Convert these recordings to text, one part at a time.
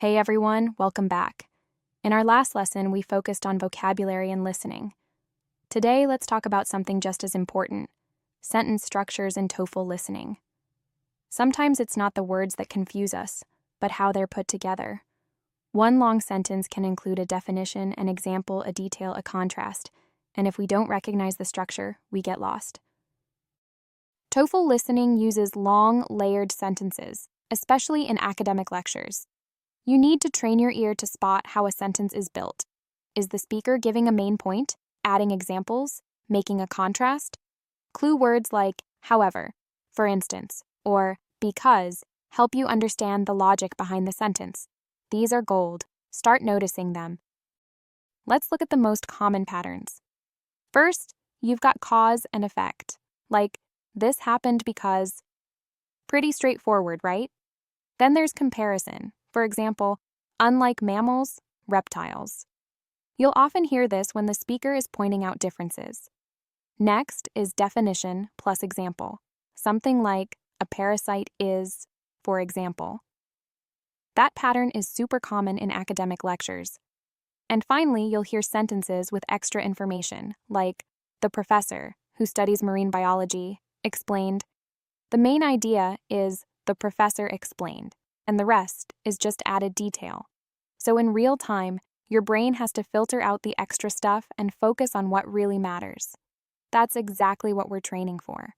Hey everyone, welcome back. In our last lesson, we focused on vocabulary and listening. Today, let's talk about something just as important: sentence structures in TOEFL listening. Sometimes it's not the words that confuse us, but how they're put together. One long sentence can include a definition, an example, a detail, a contrast, and if we don't recognize the structure, we get lost. TOEFL listening uses long, layered sentences, especially in academic lectures. You need to train your ear to spot how a sentence is built. Is the speaker giving a main point, adding examples, making a contrast? Clue words like however, for instance, or because help you understand the logic behind the sentence. These are gold. Start noticing them. Let's look at the most common patterns. First, you've got cause and effect, like this happened because. Pretty straightforward, right? Then there's comparison. For example, unlike mammals, reptiles. You'll often hear this when the speaker is pointing out differences. Next is definition plus example. Something like a parasite is, for example. That pattern is super common in academic lectures. And finally, you'll hear sentences with extra information, like the professor, who studies marine biology, explained. The main idea is the professor explained, and the rest is just added detail. So in real time, your brain has to filter out the extra stuff and focus on what really matters. That's exactly what we're training for.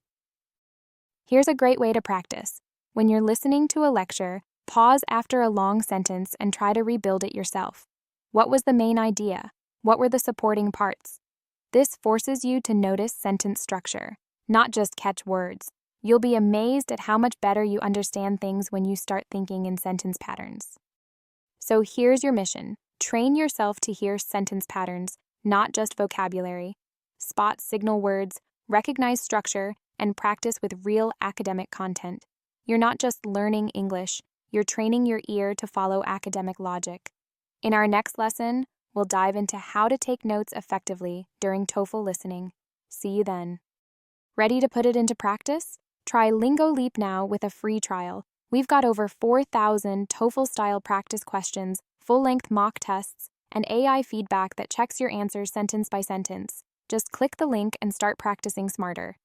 Here's a great way to practice. When you're listening to a lecture, pause after a long sentence and try to rebuild it yourself. What was the main idea? What were the supporting parts? This forces you to notice sentence structure, not just catch words. You'll be amazed at how much better you understand things when you start thinking in sentence patterns. So here's your mission. Train yourself to hear sentence patterns, not just vocabulary. Spot signal words, recognize structure, and practice with real academic content. You're not just learning English, you're training your ear to follow academic logic. In our next lesson, we'll dive into how to take notes effectively during TOEFL listening. See you then. Ready to put it into practice? Try Lingo Leap now with a free trial. We've got over 4,000 TOEFL-style practice questions, full-length mock tests, and AI feedback that checks your answers sentence by sentence. Just click the link and start practicing smarter.